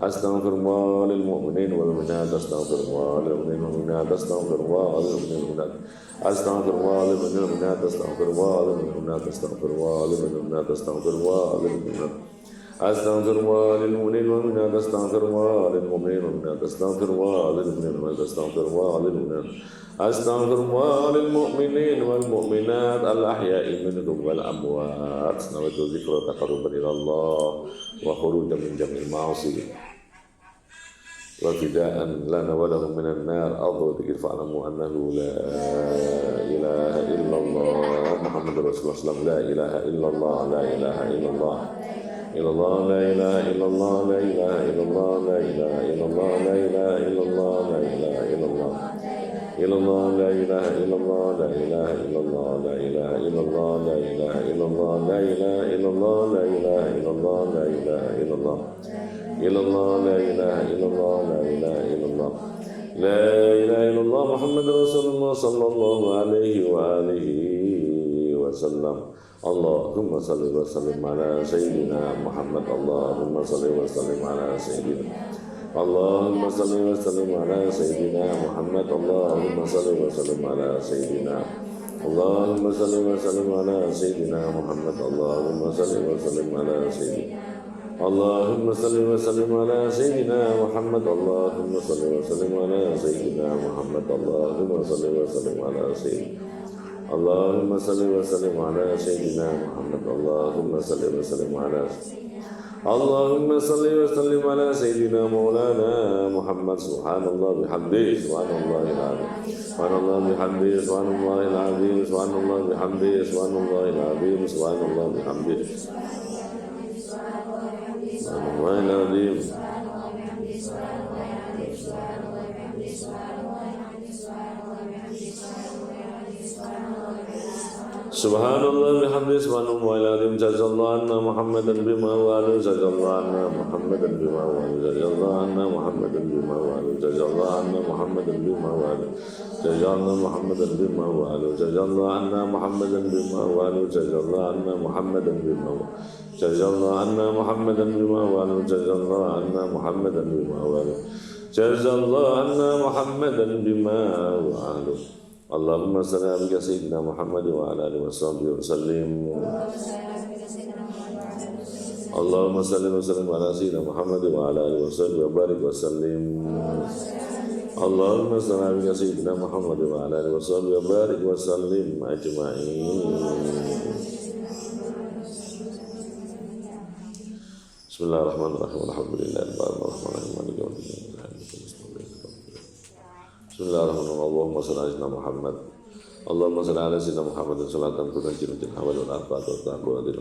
Astaghfirullah lil mu'minin wal mu'minat. Astaghfirullah lil mu'minin wal mu'minat. Astaghfirullah lil mu'minin wal mu'minat. Astaghfirullah lil mu'minin wal mu'minat. Astaghfirullah lil mu'minin wal mu'minat. Astaghfirullah lil mu'minin wal mu'minat. Astaghfirullah lil mu'minin wal mu'minat. Astaghfirullah lil mu'minin wal mu'minat. Astaghfirullah lil mu'minin wal mu'minat. Astaghfirullah lil mu'minin wal mu'minat. Astaghfirullah lil mu'minin. Astaghfirullah lil mu'minin wal mu'minat al ahya'i minhum wal amwat. Nawaitu dzikra taqarruban ila Allah wa khurujan min jamil ma'asi wa fida'an lana wa lahum minan nar. Adhu dzikr fa'lamu annahu la ilaha illallah Muhammadur Rasulullah sallallahu la ilaha illallah la ilaha illallah illallah la ilaha illallah la ilaha illallah la ilaha illallah la ilaha illallah la ilaha illallah illallah la ilaha illallah la ilaha illallah la ilaha illallah la ilaha illallah la ilaha illallah la ilaha illallah la ilaha illallah illallah la ilaha illallah la ilaha illallah la ilaha illallah Muhammadur Rasulullah sallallahu alaihi wa alihi wasallam. Allahumma salli wa sallim ala sayyidina Muhammad. Allahumma salli wa sallim ala sayyidina Allahumma salli wa sallim ala sayyidina Muhammad. Allahumma salli wa sallim ala sayyidina Allahumma salli wa sallim ala sayyidina Muhammad. Allahumma salli wa sallim ala sayyidina Allahumma salli wa sallim ala sayyidina Muhammad. Allahumma salli wa sallim ala sayyidina Muhammad. Allahumma salli wa sallim ala sayyidina Allahumma salli wa sallim ala sayyidina Muhammad. Allahumma salli wa sallim ala Allahumma salli wa sallim ala sayyidina Maulana Muhammad. Subhanallah bihamdihi subhanallahil azim subhanallah bihamdihi subhanallahil azim subhanallah bihamdihi subhanallahil azim subhanallah bihamdihi subhanallahil azim. Subhanallah bihamdihi subhanallahil azim. Jazallahu anna Muhammadan bima walu. Jazallahu anna Muhammadan bima walu. Jazallahu anna Muhammadan bima walu. Jazallahu anna Muhammadan bima walu. Jazallahu Muhammadan bima walu. Jazallahu anna Muhammadan bima walu. Jazallahu anna Muhammadan bima walu. Jazallahu anna Muhammadan bima walu. Jazallahu anna Muhammadan bima walu. Jazallahu anna Muhammadan bima walu. Allahumma salli ala sayyidina Muhammad wa ala alihi wa sahbihi wa sallim. Allahumma salli wa sallim ala sayyidina Muhammad wa ala alihi wa sahbihi wa barik wa sallim. Allahumma salli ala sayyidina Muhammad wa ala alihi wa sahbihi wa barik wa sallim ajma'in. Bismillahirrahmanirrahim. Alhamdulillahirabbil alamin. Maliki yaumiddin. Bismillahirrahmanirrahim. Allahumma salli ala sayyidina Muhammad. Allahumma salli ala sayyidina Muhammad salatan tunajjina bil hawal wal afat wa taqwa bil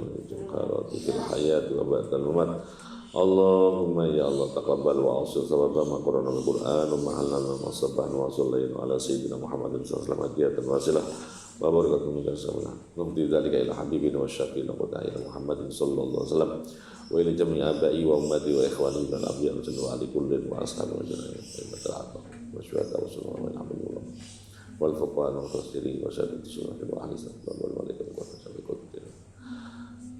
khairat fil hayat wa ba'dal mamat. Allahumma ya Allah taqabbal wa asir sababa ma qara'na al Qur'an wa ma'allana ma sabahna wa sallallahu ala sayyidina Muhammad sallallahu alaihi wa sallam wasilah wa barakatuh min kasamana. Nabdi dzalika ila habibina wa syafiina wa ta'ala Muhammad sallallahu alaihi wasallam wa ila jami'i abai wa ummati wa ikhwani min al-anbiya wa ali kullin wa ashabi wa jami'in وشهداء وسلم من عبد الله والفقهاء والمفسرين وشهادة الشيوخ وأهل السنة والملائكة والملائكة.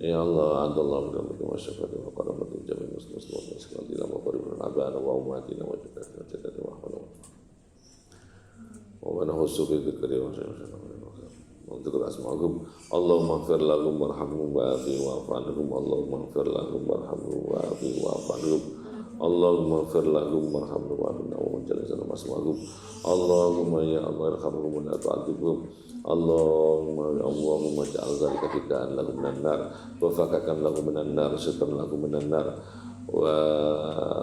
يا الله عند الله من رحمتك والشفاعة وقربة جميع المسلمين والمسلمات إلى مقارب من آبائنا وأمهاتنا وجداتنا وجداتنا وأحفادنا ومن خص في ذكره وذكر أسماءهم. اللهم اغفر لهم وارحمهم وعافهم واعف عنهم. اللهم اغفر لهم وارحمهم وعافهم واعف عنهم. Allahumma ighfir lahum warhamhum wa'afina wa jalasana masmahum. Allahumma ya Allah irhamhum wa la tu'adzibhum. Allahumma ya Allahumma ja'al dzalika fidaan lahum minan nar wa fakakan lahum minan nar sitran lahum minan nar wa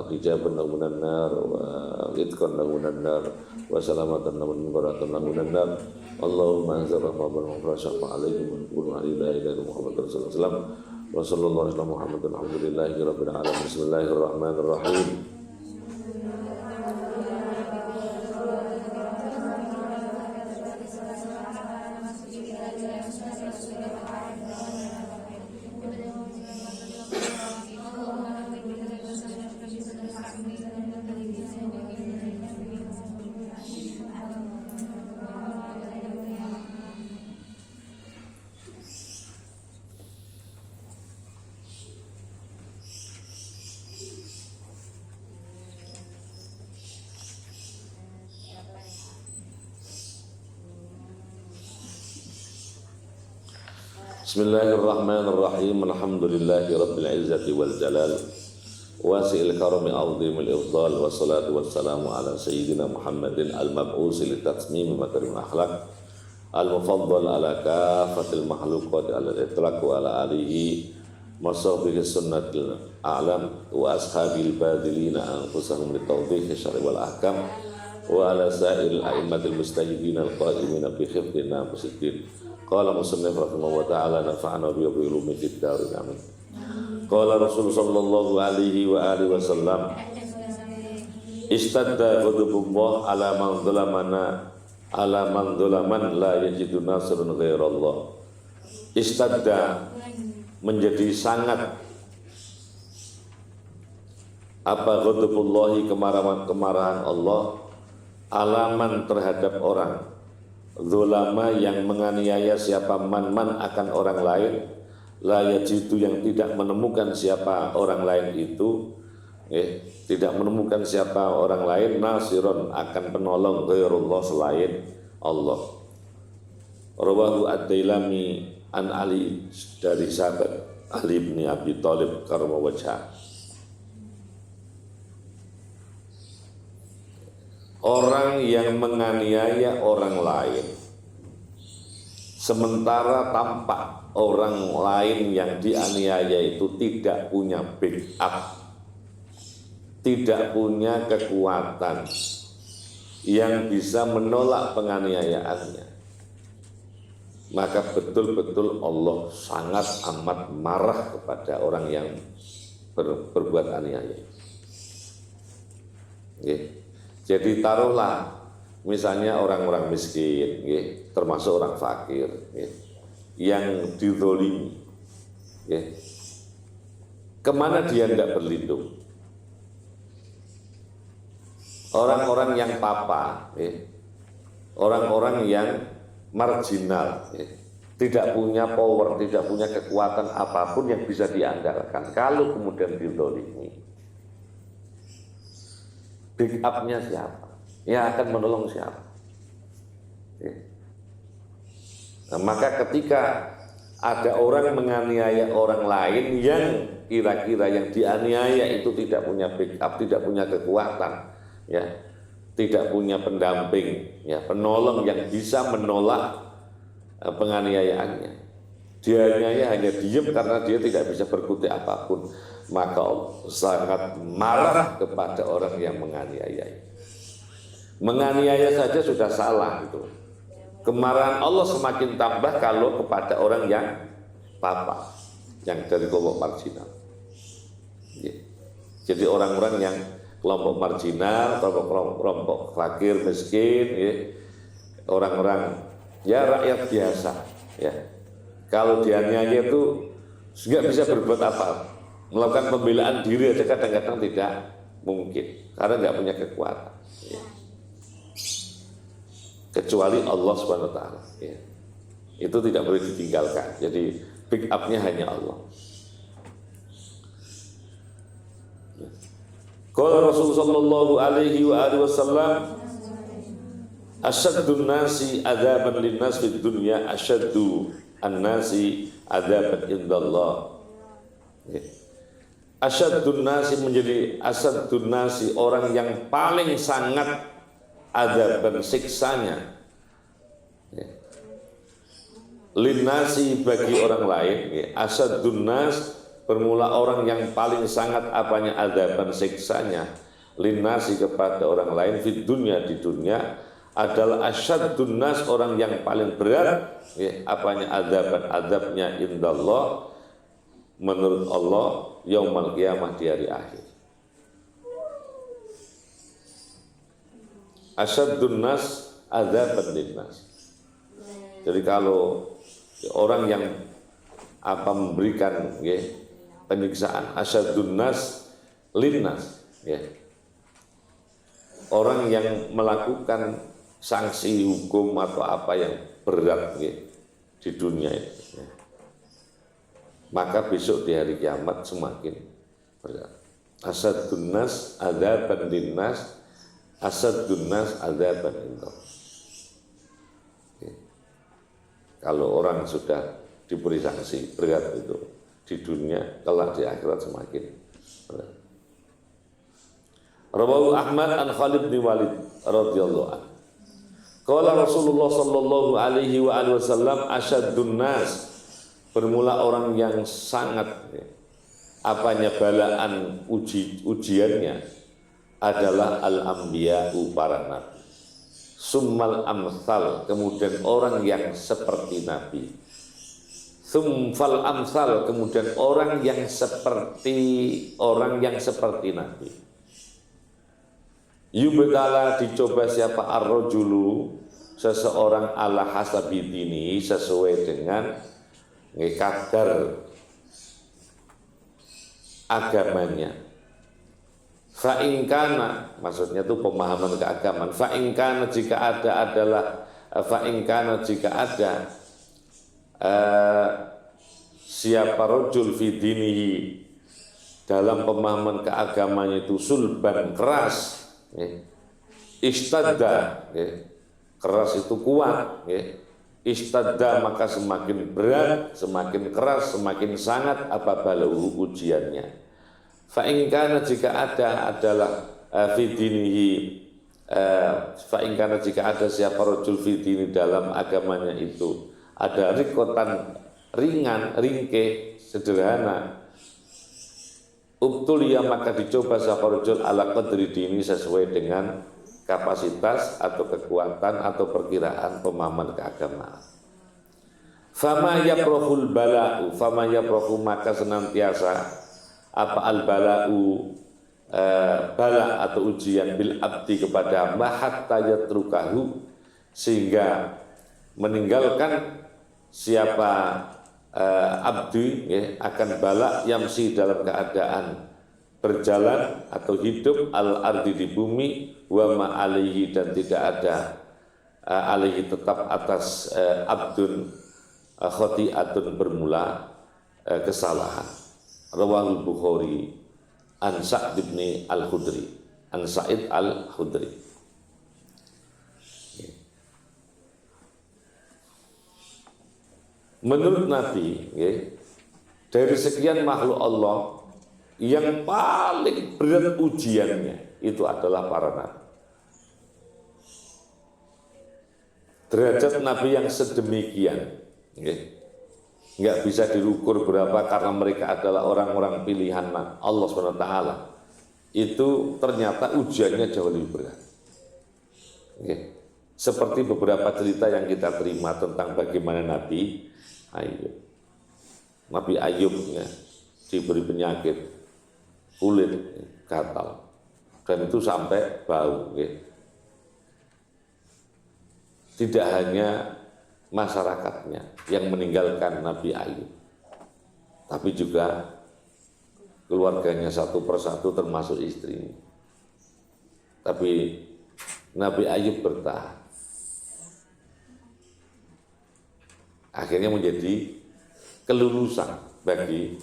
hijaban lahum minan nar wa itqan lahum minan nar wa salamatan lahum min baratan lahum minan nar. Allahumma anzil rahmatan wa syafa' alaihim wa qul la ilaha illa Muhammad sallallahu alaihi wasallam. Wa sallallahu alaihi Muhammad alhamdulillahi rabbil alamin. Bismillahirrahmanirrahim. Bismillahirrahmanirrahim. Alhamdulillahi rabbil izzati wal jalal wasi'il karami azimil ifdal wassalatu wassalamu ala sayyidina Muhammadin al-mab'usi li tatsmimi makarim akhlaq al-mufaddal ala kafatil mahluqat ala itlaq wa ala alihi masahbihi sunnatil a'lam wa ashabil badilina anfusahum li tawdhihi syar'i wal ahkam wa ala sa'iril a'immatil mustahidina al-qa'imina bi khifdina fusiddin. Qala musannif rahimahullah ta'ala nafa'ana bi ulumi fid darin amin. Qala Rasul sallallahu alaihi wa alihi wasallam istadda ghadabullah ala man dzalaman la yajidu nasrun ghairallah. Istadda menjadi sangat apa ghadabullahi kemarahan Allah alaman terhadap orang dzalama yang menganiaya siapa man akan orang lain la yajidu yang tidak menemukan siapa orang lain itu tidak menemukan siapa orang lain nasiron akan penolong ghairullah selain Allah. Rawahu ad-Dailami an Ali dari sahabat Ali bin Abi Thalib karma wajah. Orang yang menganiaya orang lain sementara tampak orang lain yang dianiaya itu tidak punya backup, tidak punya kekuatan yang bisa menolak penganiayaannya, maka betul-betul Allah sangat amat marah kepada orang yang berbuat aniaya. Jadi taruhlah misalnya orang-orang miskin, termasuk orang fakir, yang dizolimi, kemana dia tidak berlindung? Orang-orang yang papa, orang-orang yang marginal, tidak punya power, tidak punya kekuatan apapun yang bisa diandalkan. Kalau kemudian dizolimi, big up-nya siapa? Yang akan menolong siapa? Nah, maka ketika ada orang menganiaya orang lain yang kira-kira yang dianiaya itu tidak punya backup, tidak punya kekuatan, tidak punya pendamping, penolong yang bisa menolak penganiayaannya, dia hanya diam karena dia tidak bisa berkutik apapun, maka Allah sangat marah kepada orang yang menganiaya. Menganiaya saja sudah salah gitu. Kemarahan Allah semakin tambah kalau kepada orang yang papa, yang dari kelompok marginal. Jadi orang-orang yang kelompok marginal, kelompok fakir, miskin, orang-orang rakyat biasa, kalau dianiaya itu nggak bisa berbuat apa, melakukan pembelaan diri aja kadang-kadang tidak mungkin karena nggak punya kekuatan. Kecuali Allah Subhanahu wa taala. Itu tidak boleh ditinggalkan. Jadi pick up-nya hanya Allah. Qala Rasul sallallahu alaihi wa alihi wasallam asyaddun nasi adzaban linnas fid dunya asyaddu an-nasi adzaban indallah. Asyaddun nasi menjadi asyaddun nasi orang yang paling sangat adzaban siksanya linnasi bagi orang lain. Asyadun nas bermula orang yang paling sangat apanya adzaban siksanya linnasi kepada orang lain di dunia adalah asyadun nas orang yang paling berat apanya azabnya indallah menurut Allah yaumul qiyamah di hari akhir. Asyadun nas adzaban linnas. Jadi kalau orang yang memberikan penyiksaan asyadun nas linnas, orang yang melakukan sanksi hukum atau apa yang berat di dunia ini, maka besok di hari kiamat semakin berat. Asyadun nas adzaban linnas, asyadun nas adzaban indallah. Kalau orang sudah diberi sanksi berat itu di dunia, kelak di akhirat semakin berat. Rawahu Ahmad an Khalid bin Walid radhiyallahu anhu. Qala Rasulullah sallallahu alaihi wa alihi wasallam asyaddun nas, bermula orang yang sangat apanya balaan ujiannya adalah al-anbiya'u, para nabi. Summal amsal, kemudian orang yang seperti nabi. Sumfal amsal, kemudian orang yang seperti nabi. Yubtala, dicoba siapa ar-rajulu, seseorang ala hasabi dini, sesuai dengan kadar agamanya. Fa'inkana, maksudnya itu pemahaman keagamaan. Fa'inkana jika ada siapa rajul fi dinihi, dalam pemahaman keagamaan itu sulban, keras, istadda, keras itu kuat, istadda maka semakin berat, semakin keras, semakin sangat apa balahu ujiannya. Fa'inkana jika adalah fidinihi, fa'inkana jika ada siapa rajul fidini, dalam agamanya itu ada rikotan ringan, ringkih, sederhana, ubtuliya maka dicoba siapa rajul ala qadri dini, sesuai dengan kapasitas atau kekuatan atau perkiraan pemahaman keagamaan. Fama yabrahul bala'u, fama yabrahu maka senantiasa apa al-bala'u, bala atau ujian bil abdi kepada hamba, hatta yatrukahu, sehingga meninggalkan siapa abdi akan bala yamsi, dalam keadaan berjalan atau hidup al-ardi, di bumi, wa ma alaihi, dan tidak ada alaihi tetap atas abdun khoti'atun, bermula kesalahan. Rawahul Bukhari an Sa'id bin al-Khudri, an Sa'id al-Khudri. Menurut Nabi, dari sekian makhluk Allah, yang paling berat ujiannya itu adalah para nabi. Derajat Nabi yang sedemikian, nggak bisa diukur berapa, karena mereka adalah orang-orang pilihan Allah SWT. Itu ternyata ujiannya jauh lebih berat. Seperti beberapa cerita yang kita terima tentang bagaimana Nabi Ayub diberi penyakit kulit gatal, dan itu sampai bau. Tidak hanya masyarakatnya yang meninggalkan Nabi Ayub, tapi juga keluarganya satu persatu, termasuk istrinya. Tapi Nabi Ayub bertahan, akhirnya menjadi kelulusan bagi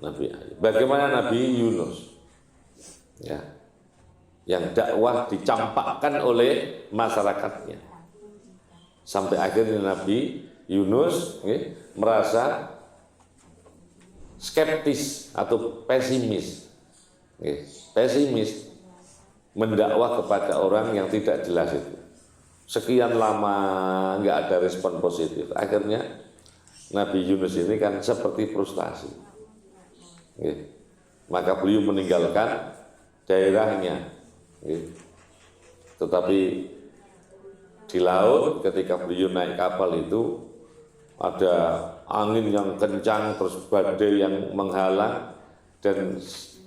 Nabi Ayub. Bagaimana Nabi Yunus, yang dakwah dicampakkan oleh masyarakatnya, sampai akhirnya Nabi Yunus merasa skeptis atau pesimis, mendakwah kepada orang yang tidak jelas itu. Sekian lama nggak ada respon positif, akhirnya Nabi Yunus ini kan seperti frustasi. Maka beliau meninggalkan daerahnya. Tetapi di laut, ketika beliau naik kapal itu ada angin yang kencang, terus badai yang menghalang, dan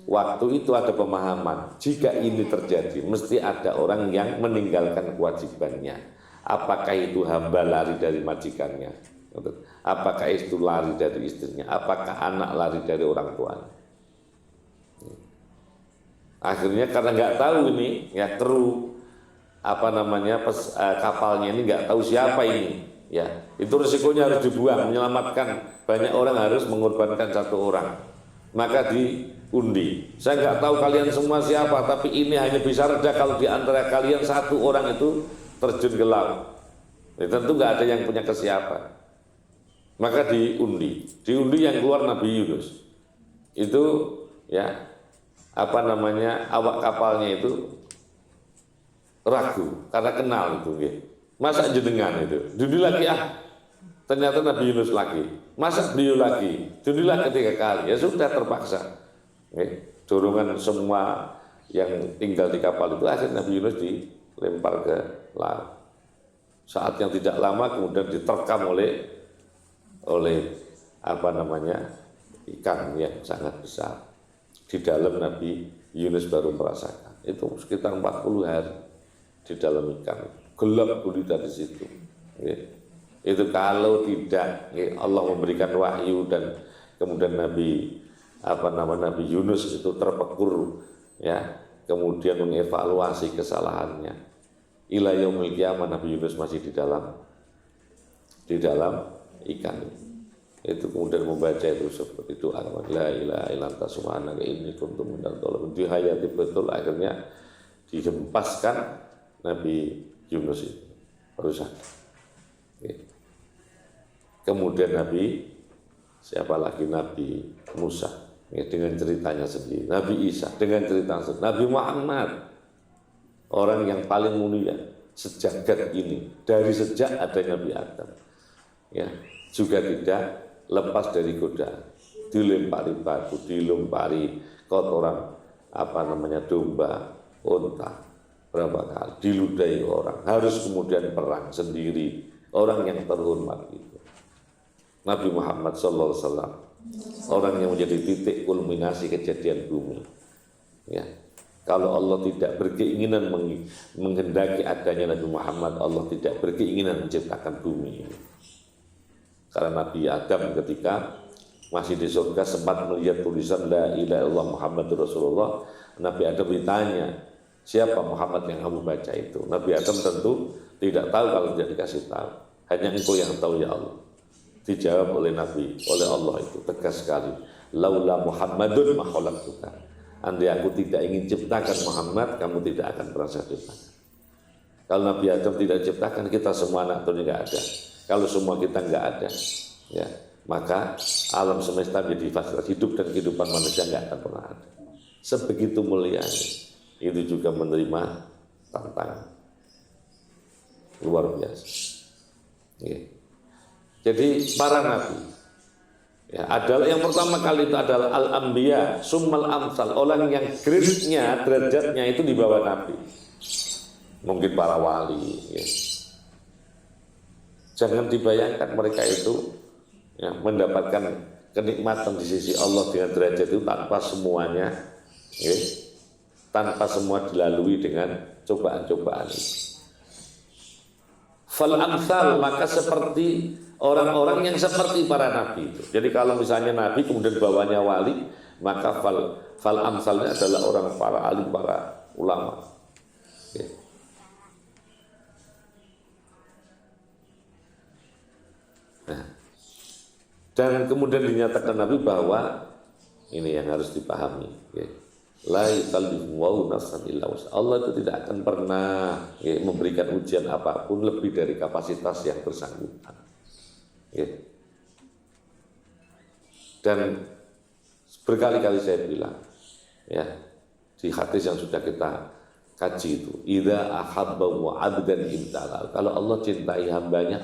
waktu itu ada pemahaman, jika ini terjadi mesti ada orang yang meninggalkan kewajibannya. Apakah itu hamba lari dari majikannya, apakah itu lari dari istrinya, apakah anak lari dari orang tuanya. Akhirnya karena nggak tahu ini, kru kapalnya ini nggak tahu siapa ini, itu resikonya harus dibuang, menyelamatkan banyak orang harus mengorbankan satu orang, maka diundi. Saya nggak tahu kalian semua siapa, tapi ini hanya bisa reda kalau di antara kalian satu orang itu terjun ke laut. Tentu nggak ada yang punya kesiapan. Maka diundi yang keluar Nabi Yunus. Itu ya awak kapalnya itu ragu karena kenal itu, ya. Masa jenengan itu, diundi lagi ternyata Nabi Yunus lagi, masa beliau lagi, diundilah ketiga kali, ya sudah terpaksa. Dorongan semua yang tinggal di kapal itu akhirnya Nabi Yunus dilempar ke laut. Saat yang tidak lama kemudian diterkam oleh ikan yang sangat besar. Di dalam Nabi Yunus baru merasakan. Itu sekitar 40 hari di dalam ikan. Gelap gulita di situ. Itu kalau tidak Allah memberikan wahyu dan kemudian Nabi Yunus itu terpekur, ya, kemudian mengevaluasi kesalahannya. Ila yaumil qiyamah Nabi Yunus masih di dalam ikan. Itu kemudian membaca itu seperti itu, la ilaha illa anta subhanaka inni kuntu minadz dzalimin. Dihayati betul, akhirnya dihempaskan Nabi Yunus itu berusaha. Kemudian Nabi Musa dengan ceritanya sendiri, Nabi Isa dengan ceritanya sendiri, Nabi Muhammad orang yang paling mulia sejagat ini dari sejak adanya Nabi Adam, ya, juga tidak lepas dari godaan, dilempari batu, dilempari kotoran domba, unta berapa kali, diludahi orang, harus kemudian perang sendiri, orang yang terhormat itu Nabi Muhammad SAW, orang yang menjadi titik kulminasi kejadian bumi, ya. Kalau Allah tidak berkeinginan menghendaki adanya Nabi Muhammad, Allah tidak berkeinginan menciptakan bumi ini. Karena Nabi Adam ketika masih di surga sempat melihat tulisan La ilaha illallah Muhammadur Rasulullah. Nabi Adam ditanya, siapa Muhammad yang kamu baca itu? Nabi Adam tentu tidak tahu kalau tidak dikasih tahu. Hanya engkau yang tahu ya Allah. Dijawab oleh Allah itu tegas sekali. Laula Muhammadun ma khalaqtuka. Andai aku tidak ingin ciptakan Muhammad, kamu tidak akan pernah saya ciptakan. Kalau Nabi Adam tidak ciptakan, kita semua anak turun nggak ada. Kalau semua kita nggak ada, ya, maka alam semesta menjadi fasilitas hidup dan kehidupan manusia nggak akan pernah ada. Sebegitu mulianya, itu juga menerima tantangan luar biasa. Ya. Jadi para nabi, ya, adalah yang pertama kali itu adalah al-anbiya, summal amsal, orang yang grade-nya, derajatnya itu di bawah nabi. Mungkin para wali, ya. Jangan dibayangkan mereka itu, ya, mendapatkan kenikmatan di sisi Allah dengan derajat itu tanpa semuanya, ya, tanpa semua dilalui dengan cobaan-cobaan itu. Fal amsal, maka seperti orang-orang yang seperti para nabi itu. Jadi kalau misalnya nabi kemudian bawahnya wali, maka fal amsalnya adalah orang para alim, para ulama. Ya. Nah, dan kemudian dinyatakan Nabi bahwa ini yang harus dipahami, ya. La yukallifu nafsan illa wus'aha. Allah itu tidak akan pernah, ya, memberikan ujian apapun lebih dari kapasitas yang bersangkutan. Ya. Dan berkali-kali saya bilang, ya, di hadis yang sudah kita kaji itu, idza ahabba abdan ibtala. Kalau Allah cintai hambanya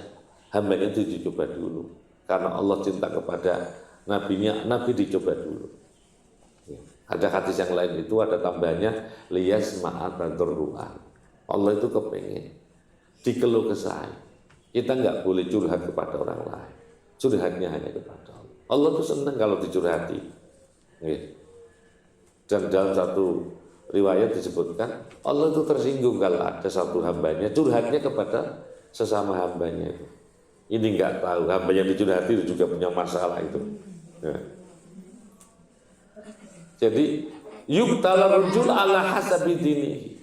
itu dicoba dulu. Karena Allah cinta kepada nabinya, nabi dicoba dulu. Ya. Ada hadis yang lain itu ada tambahnya liyasma'a tadarruan. Allah itu kepengen dikeluh kesah. Kita nggak boleh curhat kepada orang lain. Curhatnya hanya kepada Allah. Allah itu senang kalau dicurhati. Dan dalam satu riwayat disebutkan Allah itu tersinggung kalau ada satu hambanya curhatnya kepada sesama hambanya itu. Ini nggak tahu hamba yang dicurhati itu juga punya masalah itu. Ya. Jadi yuktala rujul ala hasabi dinihi.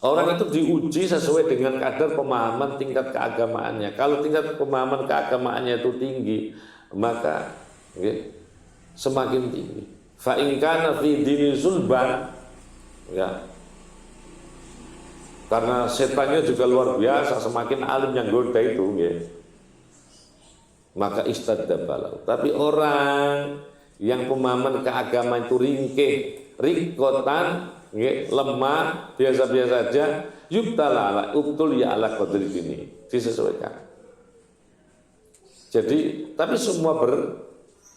Orang itu diuji sesuai dengan kadar pemahaman tingkat keagamaannya. Kalau tingkat pemahaman keagamaannya itu tinggi, maka, ya, semakin tinggi. Fa in kana fi dini sulban, ya. Karena setannya juga luar biasa, semakin alim yang goda itu, ya. maka istadda balau. Tapi orang yang pemahaman keagamaan itu ringkih, rikotan, lemah, biasa-biasa saja, yubtala ala ubtul ya ala qadri ini, disesuaikan. Jadi, tapi semua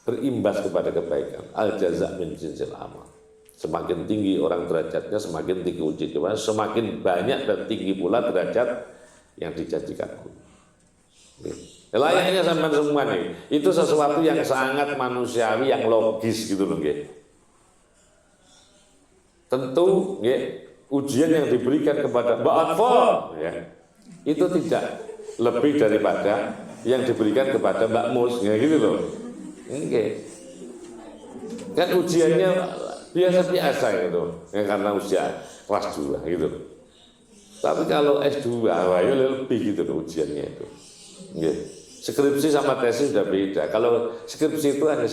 berimbas kepada kebaikan. Al jaza min jinsil amal. Semakin tinggi orang derajatnya, semakin tinggi uji coba, semakin banyak dan tinggi pula derajat yang dijanjikan. Layaknya sampai semua nih, itu sesuatu yang sangat manusiawi, yang logis gitu loh, nggih. Tentu, nggih, ujian yang diberikan kepada Mbak Atfal, ya, itu tidak lebih daripada yang diberikan kepada Mbak Mus, ya gitu loh. Nggih. Kan ujiannya biasa-biasa gitu, ya, karena usia kelas 2 gitu. Tapi kalau S2, wah, ya lebih gitu loh ujiannya itu. Nggih. Skripsi sama tesis sudah beda. Kalau skripsi itu hanya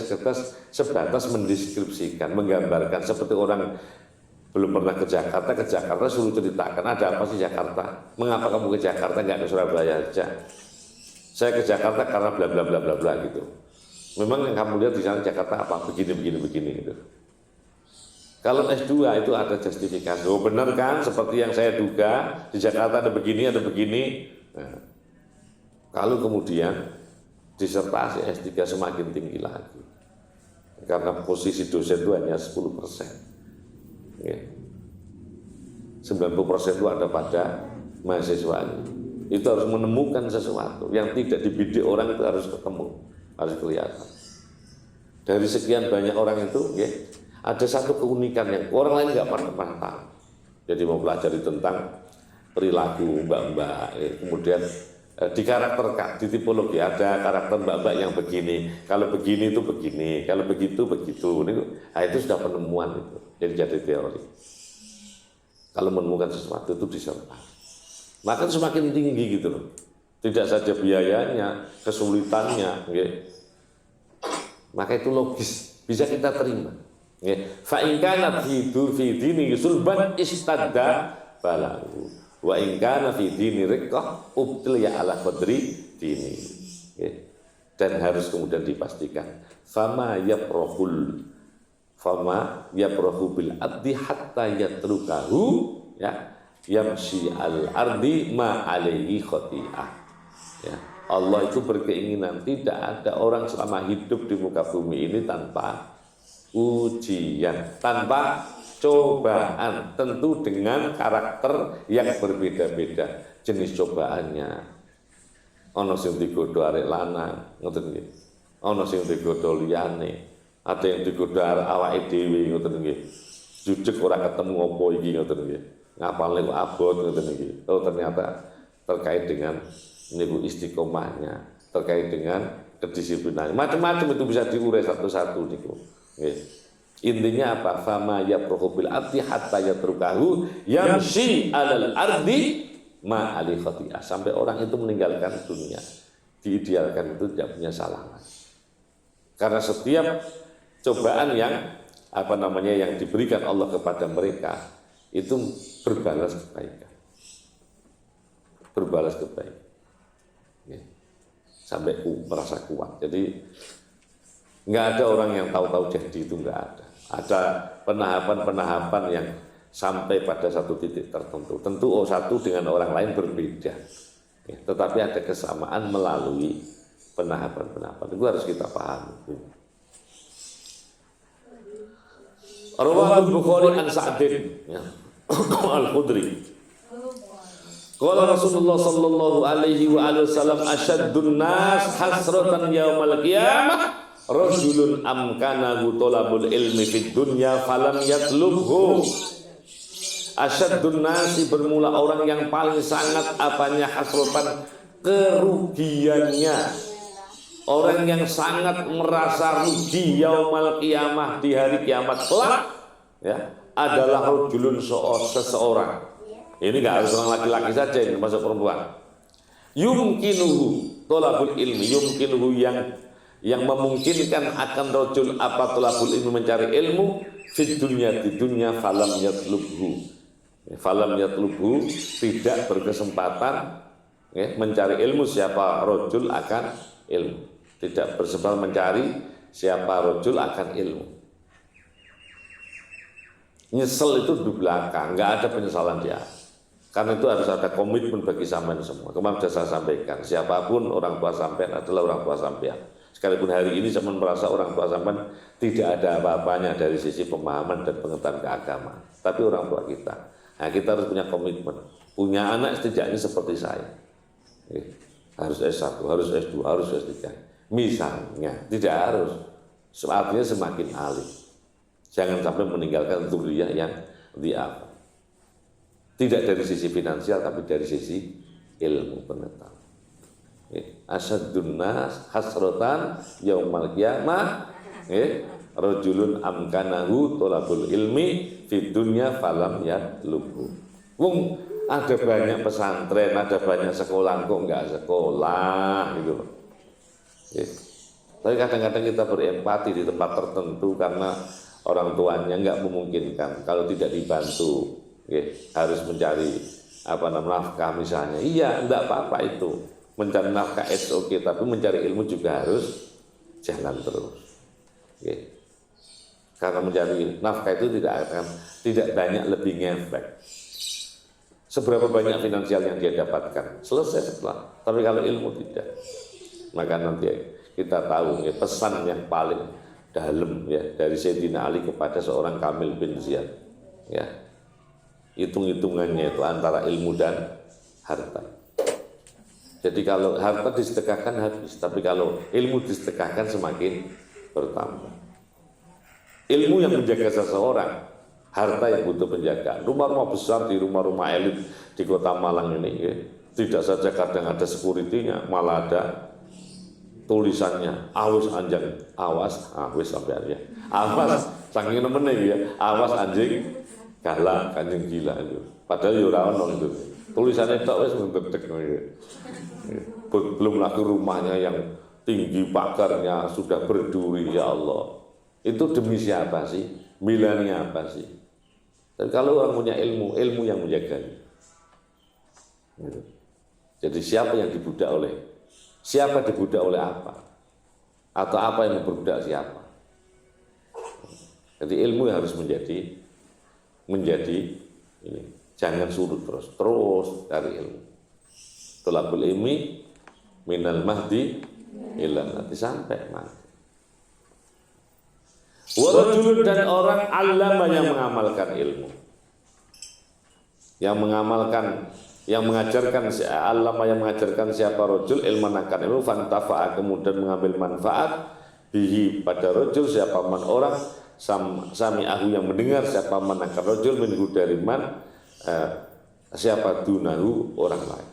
sebatas mendeskripsikan, menggambarkan seperti orang belum pernah ke Jakarta suruh ceritakan ada apa sih Jakarta? Mengapa kamu ke Jakarta nggak ke Surabaya aja? Saya ke Jakarta karena bla bla bla bla bla gitu. Memang yang kamu lihat di sana Jakarta apa? Begini gitu. Kalau S2 itu ada justifikasi. Oh benar kan? Seperti yang saya duga di Jakarta ada begini. Nah, kalau kemudian disertasi S3 semakin tinggi lagi, karena posisi dosen itu hanya 10%, ya. 90% itu ada pada mahasiswanya. Itu harus menemukan sesuatu yang tidak dibidik orang, itu harus ketemu, harus kelihatan. Dari sekian banyak orang itu, ya, ada satu keunikan yang orang lain nggak pernah tahu. Jadi mempelajari tentang perilaku mbak-mbak, ya. Kemudian di karakter, di tipologi ada karakter mbak-mbak yang begini, kalau begini itu begini, kalau begitu begitu. Nah, itu sudah penemuan itu, jadi teori. Kalau menemukan sesuatu itu disertai, maka semakin tinggi gitu loh. Tidak saja biayanya, kesulitannya, ya. Maka itu logis, bisa kita terima. Fa in kana fi dini sulban istadda balahu. Wa in kana fi dini riqqah ubtiliya ala qadri dini. Dan harus kemudian dipastikan fama yaprohu bil addi hatta yatrukahu, ya, yamshi al ardi ma alaihi khati'ah, ya. Allah itu berkeinginan tidak ada orang selama hidup di muka bumi ini tanpa ujian, tanpa cobaan, tentu dengan karakter yang berbeda-beda jenis cobaannya. Ono sing digodho arek lanang, ngoten nggih. Ono sing digodho liyane, ada yang digodho awake dhewe, ngoten nggih. Jujuk ora ketemu apa iki, ngoten nggih. Ngapalne kok abot, ngoten nggih. Oh ternyata terkait dengan niku istiqomahnya, terkait dengan kedisiplinannya. Macam-macam itu bisa diurai satu-satu niku. Nggih. Intinya apa? Fama yaprohu bil ardi hatta yatrukahu yamshi alal ardi ma ali khati'ah. Sampai orang itu meninggalkan dunia. Diidealkan itu tidak punya salah. Karena setiap cobaan yang yang diberikan Allah kepada mereka itu berbalas kebaikan. Berbalas kebaikan. Sampai merasa kuat. Jadi nggak ada orang yang tahu-tahu jadi, itu nggak ada. Ada penahapan-penahapan yang sampai pada satu titik tertentu. Tentu satu dengan orang lain berbeda, ya, tetapi ada kesamaan melalui penahapan-penahapan. Itu harus kita pahami. Rawahul Bukhari an Sa'din, ya, Al-Khudri. Qala Rasulullah sallallahu alaihi wasallam asyaddun nas hasratan yaumal qiyamah rajulun amkanahu talabul ilmi fid dunya falam yatlubhu. Asyaddun nasi bermula orang yang paling sangat apanya hasratan, kerugiannya. Orang yang sangat merasa rugi yaumal qiyamah, di hari kiamat kelak, ya, adalah rajulun, seseorang. Ini enggak harus orang laki-laki saja, ini termasuk perempuan. Yumkinuhu talabul ilmi, yumkinuhu yang memungkinkan akan rajul apa talabul ilmi, mencari ilmu di dunia falam yatlubhu, tidak berkesempatan, ya, mencari ilmu. Siapa rajul akan ilmu, tidak bersebab mencari siapa rojul akan ilmu. Nyesel itu di belakang, nggak ada penyesalan dia. Karena itu harus ada komitmen bagi sampean semua. Kemarin sudah saya sampaikan, siapapun orang tua sampean adalah orang tua sampean. Sekalipun hari ini sampean merasa orang tua sampean tidak ada apa-apanya dari sisi pemahaman dan pengetahuan keagamaan, tapi orang tua kita. Nah, kita harus punya komitmen. Punya anak setidaknya seperti saya. Harus S1, harus S2, harus S3. Misalnya, tidak harus. Artinya semakin alim. Jangan sampai meninggalkan dzurriyyah yang dhi'af. Tidak dari sisi finansial, tapi dari sisi ilmu pengetahuan. Asyadun nas hasratan yaumal qiyamah rajulun amkanahu thalabul ilmi fid dunya falam yatlubhu. Wong ada banyak pesantren, ada banyak sekolah, kok enggak sekolah gitu. Tapi kadang-kadang kita berempati di tempat tertentu karena orang tuanya enggak memungkinkan, kalau tidak dibantu harus mencari nafkah misalnya. Iya, enggak apa-apa itu. Mencari nafkah it's okay, tapi mencari ilmu juga harus jalan terus. Karena mencari nafkah itu tidak banyak lebih ngefek. Seberapa banyak finansial yang dia dapatkan, selesai setelah. Tapi kalau ilmu tidak, maka nanti kita tahu pesan yang paling dalam dari Sayyidina Ali kepada seorang Kamil bin Ziyad. Hitung-hitungannya itu antara ilmu dan harta. Jadi kalau harta disedekahkan habis, tapi kalau ilmu disedekahkan semakin bertambah. Ilmu yang menjaga seseorang, harta yang butuh penjagaan. Rumah-rumah besar di rumah-rumah elit di Kota Malang ini, tidak saja kadang ada security-nya, malah ada tulisannya awas anjing, awas sampai ya, awas saking nemennya awas anjing galak, anjing gila itu. Padahal ya ora ono itu. Tulisannya tok wis ngedek. Belum lagi rumahnya yang tinggi, pagarnya sudah berduri, ya Allah. Itu demi siapa sih? Milanya apa sih? Dan kalau orang punya ilmu, ilmu yang menjaganya. Jadi siapa yang dibudak oleh? Siapa dibudak oleh apa? Atau apa yang memperbudak siapa? Jadi ilmu yang harus menjadi ini, jangan surut terus cari ilmu. Thalabul ilmi minal mahdi ila nanti sampai mati. Warajulun dan orang allama yang mengamalkan ilmu, yang mengajarkan allama yang mengajarkan siapa rajul ilman akan ilmu fantafa'a kemudian mengambil manfaat bihi pada rajul siapa man orang sami'ahu yang mendengar siapa man akan rajul minhu dari man siapa dunahu orang lain.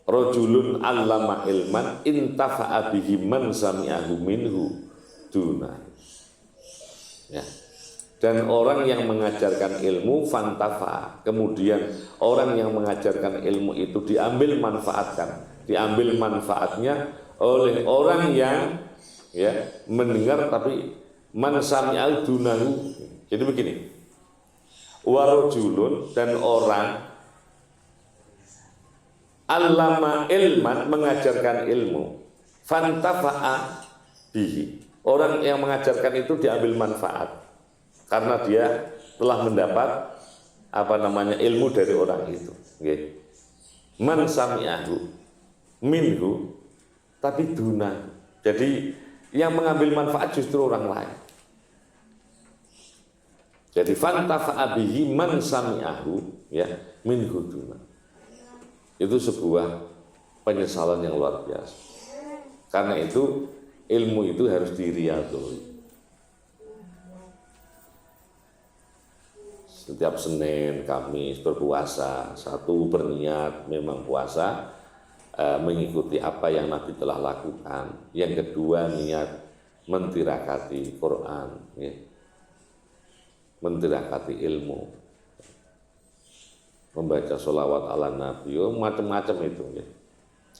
Rajulun allama ilman intafa'a bihi man sami'ahu minhu dunahu. Ya. Dan orang yang mengajarkan ilmu fantafa'a, kemudian orang yang mengajarkan ilmu itu diambil manfaatnya oleh orang yang mendengar tapi man sami'ahu dunahu. Jadi begini, warajulun dan orang allama ilman mengajarkan ilmu fantafa'a bihi, orang yang mengajarkan itu diambil manfaat karena dia telah mendapat ilmu dari orang itu. Man sami'ahu minhu tapi duna. Jadi yang mengambil manfaat justru orang lain. Jadi fantafa'a bihi man sami'ahu minhu duna. Itu sebuah penyesalan yang luar biasa. Karena itu ilmu itu harus diriyadhoi. Setiap Senin, Kamis berpuasa, satu berniat memang puasa mengikuti apa yang Nabi telah lakukan. Yang kedua niat mentirakati Quran, mentirakati ilmu, membaca sholawat ala Nabi, macam-macam itu.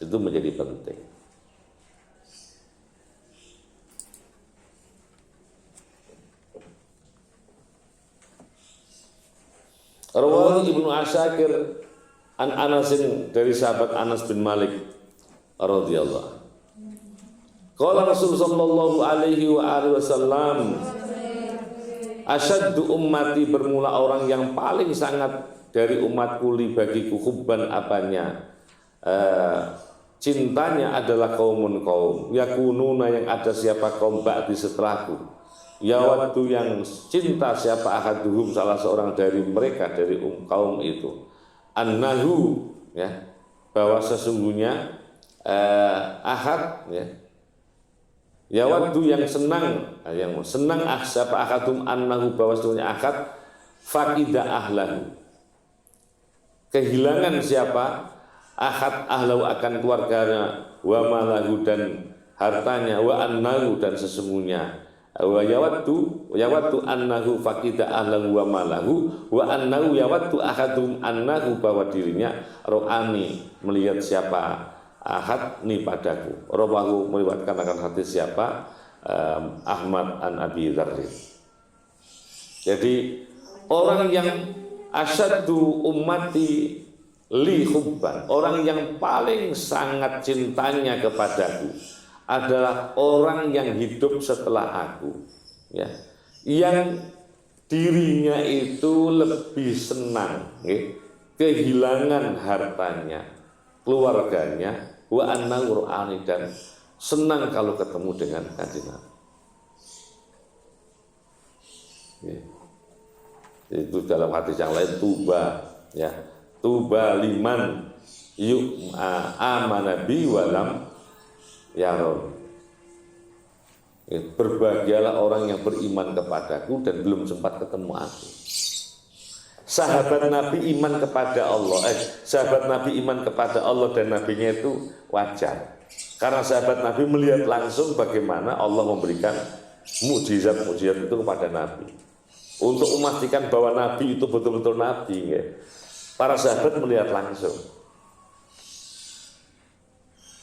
Itu menjadi penting. Rawahu Ibnu Asyakir an Anasin dari sahabat Anas bin Malik radhiyallahu. Qala Rasul sallallahu alaihi wa alihi wasallam, asyaddu ummati, bermula orang yang paling sangat dari umatku, li bagiku, hubban apanya, cintanya adalah kaumun kaum, yakununa yang ada siapa kaum ba'di setelahku, yawaddu yang cinta siapa ahaduhum salah seorang dari mereka dari kaum itu, annahu ya, bahwa sesungguhnya ahad ya, yawaddu yang senang siapa ahadum annahu, bahwa sesungguhnya ahad faqida ahlahu, kehilangan siapa ahad ahlahu akan keluarganya, wa malahu dan hartanya, wa annahu dan sesungguhnya, wa yawaddu annahu faqida ahlahu wa malahu, wa annahu yawaddu ahadum annahu, bahwa dirinya ro'ani melihat siapa ahad ni padaku, rawahu meriwayatkan akan hadis siapa Ahmad an Abi Dzar. Jadi orang yang asyaddu ummati li hubban, orang yang paling sangat cintanya kepadaku adalah orang yang hidup setelah aku ya, yang dirinya itu lebih senang kehilangan hartanya, keluarganya, wa annahu ru'ani, dan senang kalau ketemu dengan Kanjeng Nabi. Itu dalam hadis yang lain, tuba ya, tuba liman yuk amana bi walam yaron. Berbahagialah orang yang beriman kepadaku dan belum sempat ketemu aku. Sahabat Nabi iman kepada Allah, sahabat Nabi iman kepada Allah dan Nabinya itu wajar, karena sahabat Nabi melihat langsung bagaimana Allah memberikan mukjizat-mukjizat itu kepada Nabi. Untuk memastikan bahwa Nabi itu betul-betul Nabi ya, para sahabat melihat langsung.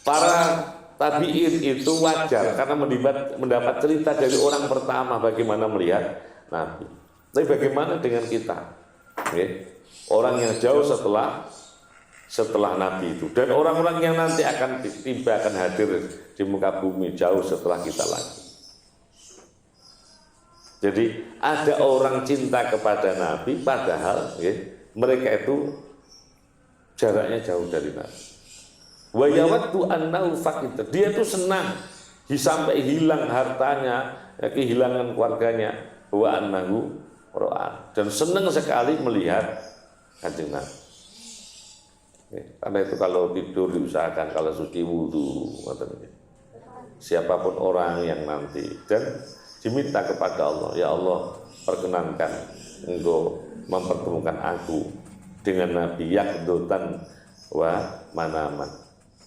Para tabi'in itu wajar karena mendapat cerita dari orang pertama bagaimana melihat Nabi. Tapi bagaimana dengan kita? Orang yang jauh setelah Nabi itu, dan orang-orang yang nanti akan tiba, akan hadir di muka bumi jauh setelah kita lagi. Jadi ada orang cinta kepada Nabi padahal mereka itu jaraknya jauh dari Nabi. Wa yawaddu annahu faqid, dia itu senang sampai hilang hartanya, kehilangan keluarganya, wa annahu ro'an, dan senang sekali melihat Kanjeng Nabi. Karena itu kalau tidur diusahakan kalau suci wudu, siapapun orang yang nanti, dan diminta kepada Allah, ya Allah perkenankan Engkau mempertemukan aku dengan Nabi yakdutan wa manaman,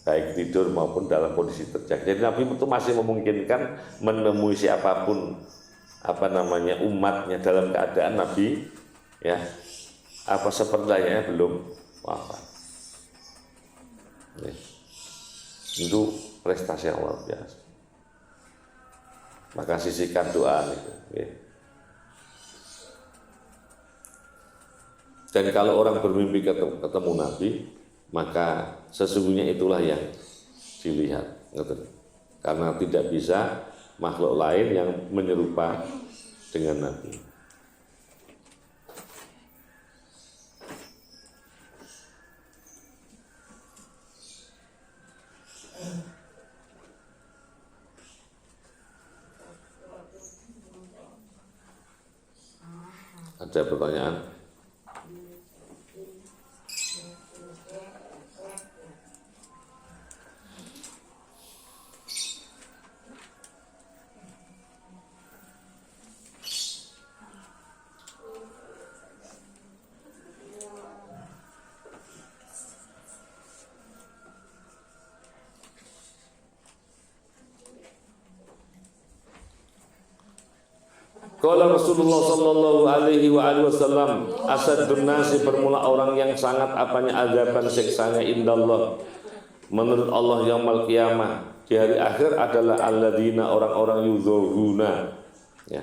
baik tidur maupun dalam kondisi terjaga. Jadi Nabi itu masih memungkinkan menemui siapapun umatnya dalam keadaan Nabi ya sepertinya belum wafat. Itu prestasi yang luar biasa. Maka sisihkan doa itu. Dan kalau orang bermimpi ketemu Nabi, maka sesungguhnya itulah yang dilihat. Karena tidak bisa makhluk lain yang menyerupa dengan Nabi. Ada pertanyaan? Qala Rasulullah sallallahu alaihi wa alihi wasallam, asadun nasi, bermula orang yang sangat azaban siksanya indallah menurut Allah yaumul qiyamah, di hari akhir adalah alladzina, orang-orang yudhuruna ya.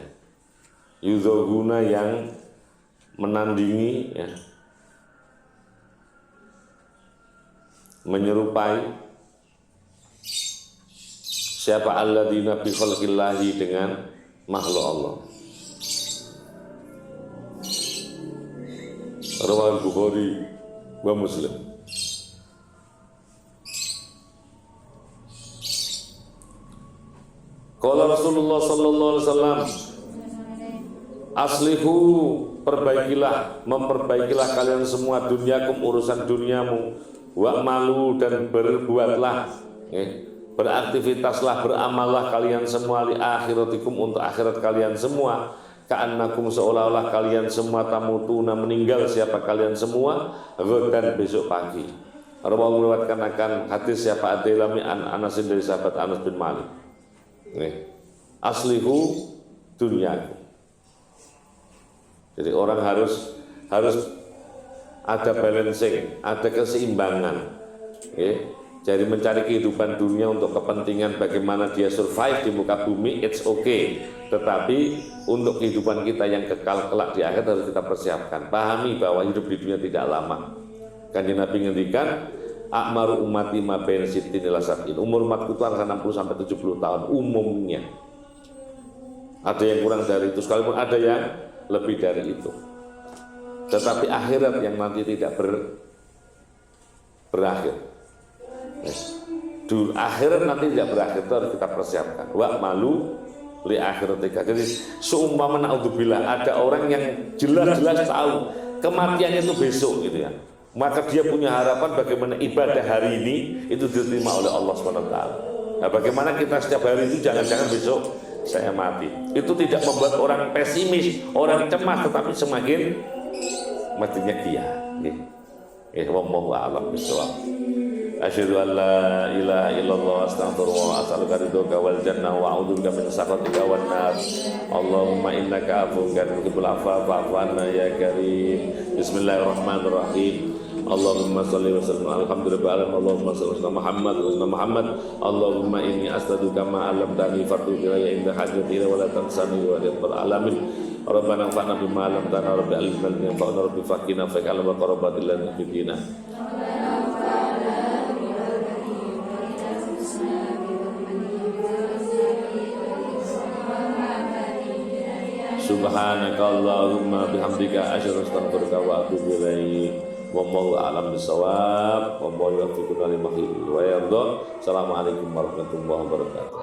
Yudhuruna yang menandingi ya, menyerupai Siapa alladzina bi khalqillahi, dengan makhluk Allah. Rawal Bukhari wa Muslim. Qala Rasulullah sallallahu alaihi wasallam, aslihu, perbaikilah, memperbaikilah kalian semua dunyakum, urusan duniamu, wa malu, dan berbuatlah, beraktivitaslah, beramallah kalian semua, li akhiratikum, untuk akhirat kalian semua, ka'annakum, seolah-olah kalian semua tamutuna, meninggal siapa kalian semua, ghadan, besok pagi. Rawahu, meriwayatkan akan hadis siapa Ad-Dailami an Anasin, dari sahabat Anas bin Malik. Aslihu dunyakum. Jadi orang harus ada balancing, ada keseimbangan. Jadi mencari kehidupan dunia untuk kepentingan bagaimana dia survive di muka bumi, it's okay. Tetapi untuk kehidupan kita yang kekal kelak di akhir harus kita persiapkan. Pahami bahwa hidup di dunia tidak lama. Kanjeng Nabi ngendikan, akmaru ummati ma baina sittin ila sab'in. Umur umatku itu antara 60 sampai 70 tahun umumnya. Ada yang kurang dari itu, sekalipun ada yang lebih dari itu. Tetapi akhirat yang nanti tidak berakhir. Akhirat nanti tidak berakhir, itu harus kita persiapkan. Wa malu li akhiratika. Jadi seumpama naudzubillah, ada orang yang jelas-jelas tahu kematian itu besok gitu ya. Maka dia punya harapan bagaimana ibadah hari ini itu diterima oleh Allah SWT. Nah, bagaimana kita setiap hari itu jangan-jangan besok saya mati. Itu tidak membuat orang pesimis, orang cemas, tetapi semakin matinya dia. Wallahu a'lam bishawab. Asyhadu an la ilaha illallah, astaghfirullah wa as'aluka ridhoka wal jannah wa a'udzubika min sakhatika wan nar. Allahumma innaka afuwwun tuhibbul afwa fa'fu anna ya karim. Bismillahirrahmanirrahim. Allahumma salli wa sallim alhamdulillah, Allahumma salli ala Muhammad wa ala Muhammad. Allahumma inni as'aluka ma 'allamtani fardu ya inda hajati wa la tansani wa rabbal alamin. Rabbana fa'na bima 'allamtana rabbi alimna fa'na rabbi faqina fa'al wa qarabatil lana bidina. Subhanaka Allahumma bihamdika asyhadu an la ilaha illa anta wa atubu ilaik. Wallahu a'lam bishawab. Wallahu yuwaffiquna lima yuhibbu wa yarda. Assalamualaikum warahmatullahi wabarakatuh.